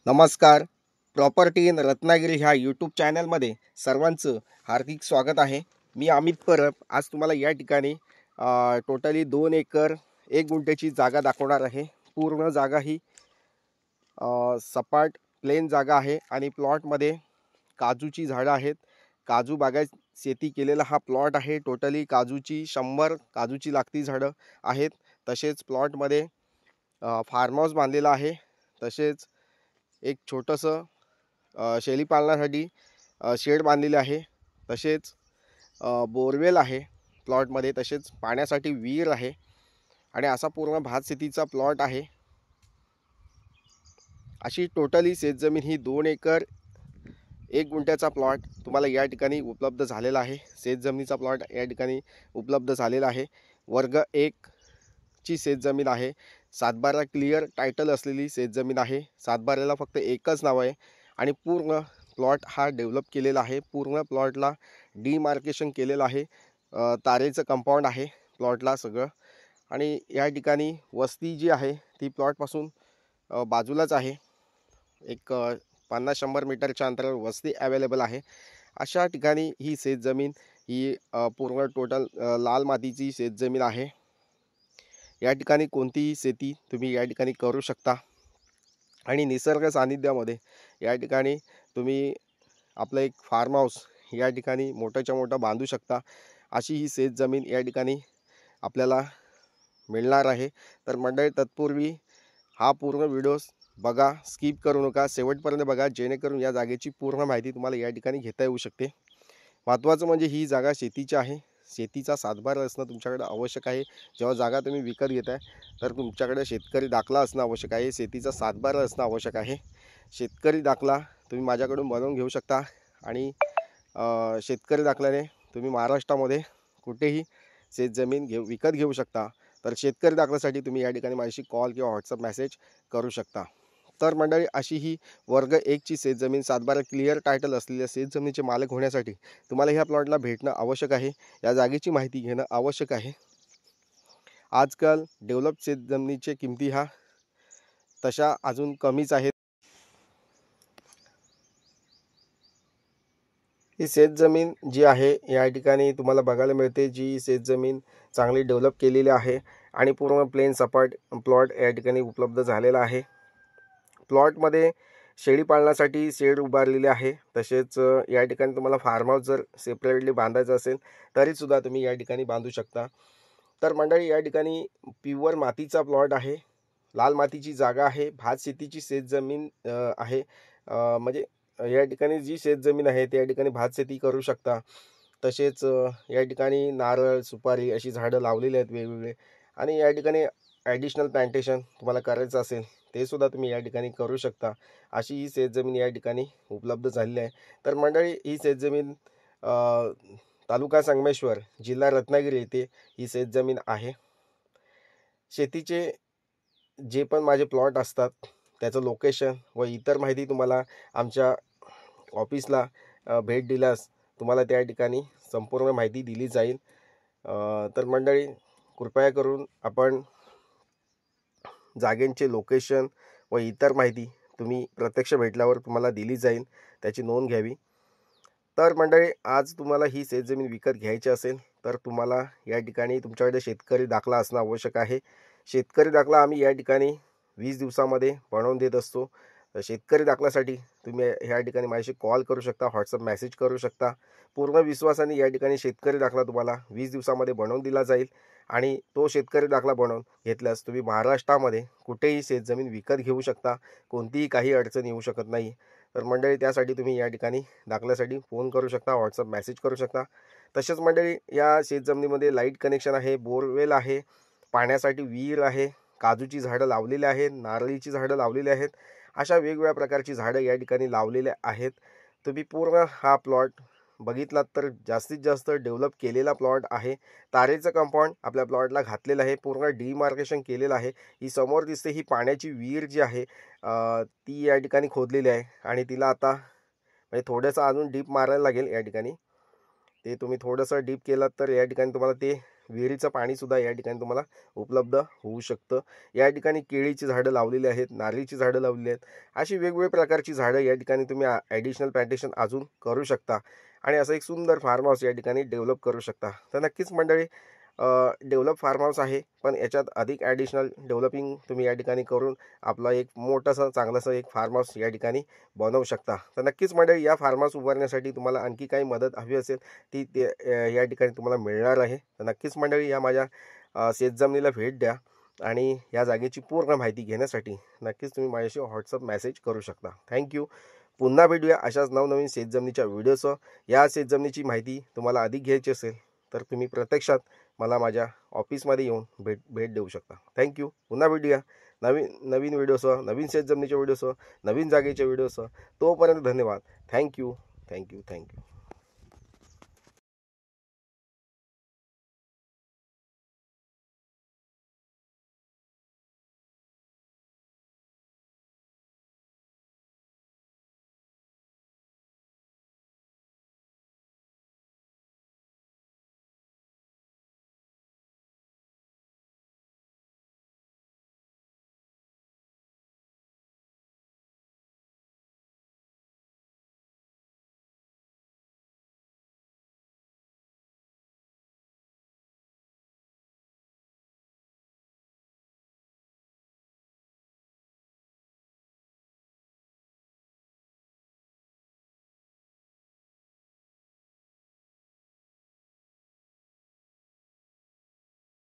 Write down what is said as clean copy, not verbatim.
नमस्कार. Property in Ratnagiri ह्या YouTube चॅनलमध्ये सर्वांचं हार्दिक स्वागत आहे. मी अमित परब. आज तुम्हाला या ठिकाणी टोटली 2 एकर 1 गुंठ्याची जागा दाखवणार आहे. पूर्ण जागा ही सपाट प्लेन जागा आहे आणि प्लॉटमध्ये काजूची झाडं आहेत. काजू बागायत शेती केलेला हा प्लॉट आहे. टोटली काजूची 100 काजूची लागती झाडं आहेत. तसेच प्लॉटमध्ये फार्म हाऊस बांधलेला आहे. तसेच एक छोटंसं शेळी पालनासाठी शेड बांधलेले आहे. तसेच बोरवेल आहे प्लॉटमध्ये. तसेच पाण्यासाठी विहीर आहे आणि असा पूर्ण भात शेतीचा प्लॉट आहे. अशी टोटली शेतजमीन ही 2 एकर 1 गुंठ्याचा प्लॉट तुम्हाला या ठिकाणी उपलब्ध झालेला आहे. शेतजमिनीचा प्लॉट या ठिकाणी उपलब्ध झालेला आहे. वर्ग 1 ची शेतजमीन आहे. 7/12 क्लिअर टायटल असलेली शेतजमीन आहे. 7/12ला फक्त एकच नाव आहे आणि पूर्ण प्लॉट हा डेव्हलप केलेला आहे. पूर्ण प्लॉटला डिमार्केशन केलेलं आहे. तारेचं कंपाऊंड आहे प्लॉटला सगळं. आणि या ठिकाणी वस्ती जी आहे ती प्लॉटपासून बाजूलाच आहे. एक 50-100 मीटरच्या अंतरावर वस्ती अवेलेबल आहे. अशा ठिकाणी ही शेतजमीन ही पूर्ण टोटल लाल मातीची शेतजमीन आहे. या ठिकाणी कोणतीही शेती तुम्ही या ठिकाणी करू शकता आणि निसर्ग सानिध्यामध्ये या ठिकाणी तुम्ही आपलं एक फार्म हाऊस या ठिकाणी मोठंच्या मोठं बांधू शकता. अशी ही शेतजमीन या ठिकाणी आपल्याला मिळणार आहे. तर मंडळी, तत्पूर्वी हा पूर्ण व्हिडिओ बघा, स्किप करू नका, शेवटपर्यंत बघा, जेणेकरून या जागेची पूर्ण माहिती तुम्हाला या ठिकाणी घेता येऊ शकते. महत्त्वाचं म्हणजे ही जागा शेतीची आहे. शेतीचा 7/12 असणं तुमच्याकडे आवश्यक आहे. जेव्हा जागा तुम्ही विकत घेताय तर तुमच्याकडे शेतकरी दाखला असणं आवश्यक आहे. शेतीचा 7/12 असणं आवश्यक आहे. शेतकरी दाखला तुम्ही माझ्याकडून बनवून घेऊ शकता आणि शेतकरी दाखल्याने तुम्ही महाराष्ट्रामध्ये कुठेही शेतजमीन विकत घेऊ शकता. तर शेतकरी दाखल्यासाठी तुम्ही या ठिकाणी माझ्याशी कॉल किंवा व्हॉट्सअप मेसेज करू शकता. तर मंडळी, अशी ही वर्ग 1 ची शेतजमीन 7/12 क्लिअर टायटल असलेल्या शेतजमिनीचे मालक होण्यासाठी तुम्हाला ह्या प्लॉटला भेटणं आवश्यक आहे. या जागेची माहिती घेणं आवश्यक आहे. आजकाल डेव्हलप शेतजमिनीचे किमती ह्या तशा अजून कमीच आहेत. ही शेतजमीन जी आहे या ठिकाणी तुम्हाला बघायला मिळते. जी शेतजमीन चांगली डेव्हलप केलेली आहे आणि पूर्ण प्लेन सपाट प्लॉट या ठिकाणी उपलब्ध झालेला आहे. प्लॉटमध्ये शेळी पालनासाठी शेड उभारलेले आहे. तसेच या ठिकाणी तुम्हाला फार्म हाऊस जर सेपरेटली बांधायचं असेल तरीसुद्धा तुम्ही या ठिकाणी बांधू शकता. तर मंडळी, या ठिकाणी प्युअर मातीचा प्लॉट आहे. लाल मातीची जागा आहे. भात शेतीची शेतजमीन आहे. म्हणजे या ठिकाणी जी शेतजमीन आहे त्या ठिकाणी भात शेती करू शकता. तसेच या ठिकाणी नारळ, सुपारी अशी झाडं लावलेली आहेत वेगवेगळे. आणि या ठिकाणी ॲडिशनल प्लांटेशन तुम्हाला करायचं असेल ते सुद्धा तुम्ही या ठिकाणी करू शकता. अशी ही शेतजमीन या ठिकाणी उपलब्ध झालेली आहे. तर मंडळी, ही शेतजमीन तालुका संगमेश्वर, जिल्हा रत्नागिरी येथे ही शेतजमीन आहे. शेतीचे जे पण माझे प्लॉट असतात त्याचं लोकेशन व इतर माहिती तुम्हाला आमच्या ऑफिसला भेट दिल्यास तुम्हाला त्या ठिकाणी संपूर्ण माहिती दिली जाईल. तर मंडळी, कृपया करून आपण जागेंचे लोकेशन व इतर माहिती तुम्ही प्रत्यक्ष भेटल्यावर तुम्हाला दिली जाईल, त्याची नोंद घ्यावी. तर मंडळी, आज तुम्हाला ही शेतजमीन विकत घ्यायची असेल तर तुम्हाला या ठिकाणी तुमच्याकडे शेतकरी दाखला असणं आवश्यक आहे. शेतकरी दाखला आम्ही या ठिकाणी 20 दिवसामध्ये बनवून देत असतो. तर शेतकरी दाखल्यासाठी तुम्ही ह्या ठिकाणी माझ्याशी कॉल करू शकता, व्हॉट्सअप मेसेज करू शकता. पूर्ण विश्वासाने या ठिकाणी शेतकरी दाखला तुम्हाला 20 दिवसामध्ये बनवून दिला जाईल आणि तो शेतकरी दाखला बनवून घेतल्यास तुम्ही महाराष्ट्रामध्ये कुठेही शेतजमीन विकत घेऊ शकता. कोणतीही काही अडचण येऊ शकत नाही. तर मंडळी, त्यासाठी तुम्ही या ठिकाणी दाखल्यासाठी फोन करू शकता, व्हॉट्सअप मेसेज करू शकता. तसेच मंडळी, या शेतजमिनीमध्ये लाईट कनेक्शन आहे, बोरवेल आहे, पाण्यासाठी विहीर आहे, काजूची झाडं लावलेली आहेत, नारळीची झाडं लावलेली आहेत. अशा वेगवेगळ्या प्रकारची झाडं या ठिकाणी लावलेल्या आहेत. तुम्ही पूर्ण हा प्लॉट बघितलात तर जास्तीत जास्त डेव्हलप केलेला प्लॉट आहे. तारेचं कंपाऊंड आपल्या प्लॉटला घातलेलं आहे. पूर्ण डिमार्केशन केलेलं आहे. ही समोर दिसते ही पाण्याची विहीर जी आहे ती या ठिकाणी खोदलेली आहे आणि तिला आता म्हणजे थोडंसं अजून डीप मारायला लागेल. या ठिकाणी ते तुम्ही थोडंसं डीप केलात तर या ठिकाणी तुम्हाला ते विहिरीचं पाणीसुद्धा या ठिकाणी तुम्हाला उपलब्ध होऊ शकतं. या ठिकाणी केळीची झाडं लावलेली आहेत, नारळीची झाडं लावलेली आहेत. अशी वेगवेगळ्या प्रकारची झाडं या ठिकाणी तुम्ही ॲडिशनल प्लांटेशन अजून करू शकता आणि असं एक सुंदर फार्म हाऊस या ठिकाणी डेव्हलप करू शकता. तर नक्कीच मंडळी, डेव्हलप फार्म हाऊस आहे, पण याच्यात अधिक ॲडिशनल डेव्हलपिंग तुम्ही या ठिकाणी करून आपला एक मोठासा चांगलासा एक फार्म हाऊस या ठिकाणी बनवू शकता. तर नक्कीच मंडळी, या फार्म हाऊस उभारण्यासाठी तुम्हाला आणखी काही मदत हवी असेल ती या ठिकाणी तुम्हाला मिळणार आहे. तर नक्कीच मंडळी, या माझ्या शेतजमिनीला भेट द्या आणि या जागेची पूर्ण माहिती घेण्यासाठी नक्कीच तुम्ही माझ्याशी व्हॉट्सअप मेसेज करू शकता. थँक्यू. पुन्हा भेटूया अशाच नवनवीन शेतजमिनीच्या व्हिडिओसह. या शेतजमिनीची माहिती तुम्हाला अधिक घ्यायची असेल तर तुम्ही प्रत्यक्षात मला माझ्या ऑफिसमध्ये येऊन भेट देऊ शकता. थँक्यू. पुन्हा भेटूया नवीन व्हिडिओसह, नवीन शेतजमिनीच्या व्हिडिओसह, नवीन जागेच्या व्हिडिओसह. तोपर्यंत धन्यवाद. थँक्यू.